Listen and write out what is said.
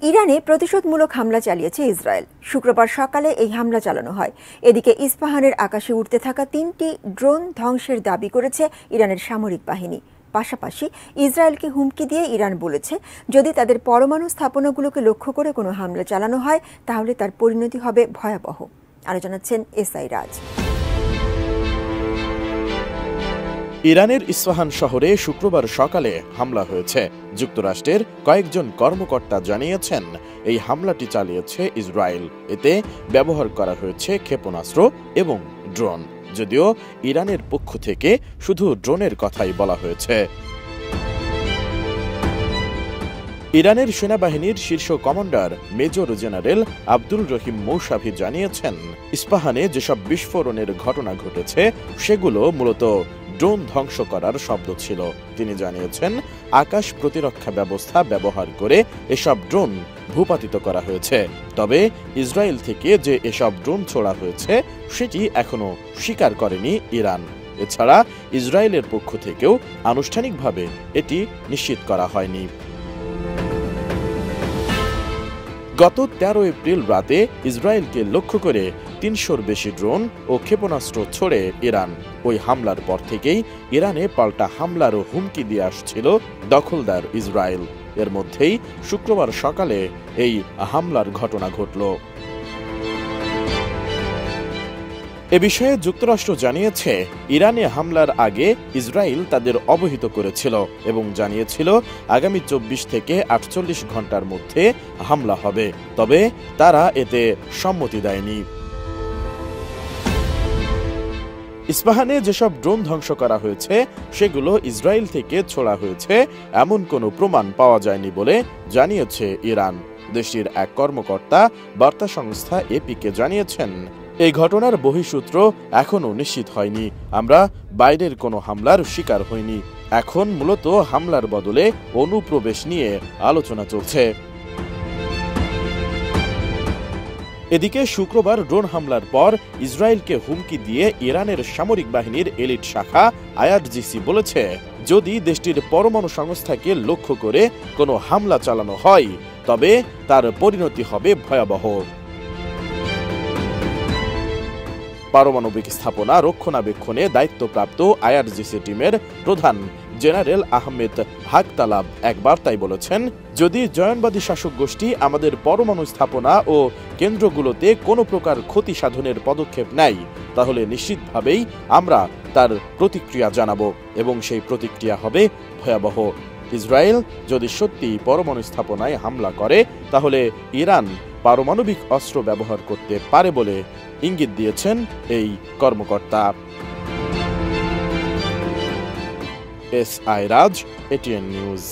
ইরানে প্রতিশোধমূলক হামলা চালিয়েছে ইসরায়েল। শুক্রবার সকালে এই হামলা চালানো হয়। এদিকে ইস্পাহানের আকাশে উড়তে থাকা 3টি ড্রোন ধ্বংসের দাবি করেছে ইরানের সামরিক বাহিনী। পাশাপাশি ইসরায়েলকে হুমকি দিয়ে ইরান বলেছে, যদি তাদের পরমাণু স্থাপনাগুলোকে লক্ষ্য করে কোনো হামলা চালানো হয় তাহলে তার পরিণতি হবে ভয়াবহ। আরও জানাচ্ছেন এসআই রাজ। ইরানের ইস্পাহান শহরে শুক্রবার সকালে হামলা হয়েছে। যুক্তরাষ্ট্রের কয়েকজন কর্মকর্তা জানিয়েছেন, এই হামলাটি চালিয়েছে ইসরায়েল। এতে ব্যবহার করা হয়েছে ক্ষেপণাস্ত্র এবং ড্রোন। যদিও ইরানের পক্ষ থেকে শুধু ড্রোনের কথাই বলা হয়েছে। ইরানের সেনাবাহিনীর শীর্ষ কমান্ডার মেজর জেনারেল আব্দুল রহিম মৌসাভি জানিয়েছেন, ইস্পাহানে যেসব বিস্ফোরণের ঘটনা ঘটেছে সেগুলো মূলত ড্রোন ধ্বংস করার শব্দ ছিল। তিনি জানিয়েছেন, আকাশ প্রতিরক্ষা ব্যবস্থা ব্যবহার করে এসব ড্রোন ভূপাতিত করা হয়েছে। তবে ইসরায়েল থেকে যে এসব ড্রোন ছোড়া হয়েছে সেটি এখনো স্বীকার করেনি ইরান। এছাড়া ইসরায়েলের পক্ষ থেকেও আনুষ্ঠানিকভাবে এটি নিশ্চিত করা হয়নি। গত 13 এপ্রিল রাতে ইসরায়েলকে লক্ষ্য করে 300-র বেশি ড্রোন ও ক্ষেপণাস্ত্র ছোড়ে ইরান। ওই হামলার পর থেকেই ইরানে পাল্টা হামলারও হুমকি দিয়ে আসছিল দখলদার ইসরায়েল। এর মধ্যেই শুক্রবার সকালে এই হামলার ঘটনা ঘটল। এ বিষয়ে যুক্তরাষ্ট্র জানিয়েছে, ইরানে হামলার আগে ইসরায়েল তাদের অবহিত করেছিল এবং জানিয়েছিল আগামী 24 থেকে 48 ঘন্টার মধ্যে হামলা হবে। তবে তারা এতে সম্মতি দেয়নি। ইস্পাহানে যেসব ড্রোন ধ্বংস করা হয়েছে সেগুলো ইসরায়েল থেকে ছোড়া হয়েছে এমন কোনো প্রমাণ পাওয়া যায়নি বলে জানিয়েছে ইরান। দেশটির এক কর্মকর্তা বার্তা সংস্থা এপিকে জানিয়েছেন, এই ঘটনার বহিঃসূত্র এখনও নিশ্চিত হয়নি। আমরা বাইরের কোনো হামলার শিকার হইনি। এখন মূলত হামলার বদলে অনুপ্রবেশ নিয়ে আলোচনা চলছে। এদিকে শুক্রবার ড্রোন হামলার পর ইসরায়েলকে হুমকি দিয়ে ইরানের সামরিক বাহিনীর এলিট শাখা আইআরজিসি বলেছে, যদি দেশটির পরমাণু সংস্থাকে লক্ষ্য করে কোনো হামলা চালানো হয় তবে তার পরিণতি হবে ভয়াবহ। পারমাণবিক স্থাপনা রক্ষণাবেক্ষণে দায়িত্বপ্রাপ্ত আইআরজিসি টিমের প্রধান জেনারেল আহমেদ হাকতালাব এক বার্তায় বলেছেন, যদি জয়নবাদী শাসক গোষ্ঠী আমাদের পরমাণু স্থাপনা ও কেন্দ্রগুলোতে কোনো প্রকার ক্ষতি সাধনের পদক্ষেপ নেয় তাহলে নিশ্চিতভাবেই আমরা তার প্রতিক্রিয়া জানাবো এবং সেই প্রতিক্রিয়া হবে ভয়াবহ। ইসরায়েল যদি সত্যি পরমাণু স্থাপনায় হামলা করে তাহলে ইরান পারমাণবিক অস্ত্র ব্যবহার করতে পারে বলে ইঙ্গিত দিয়েছেন এই কর্মকর্তা। এসআই রাজ, এটিএন নিউজ।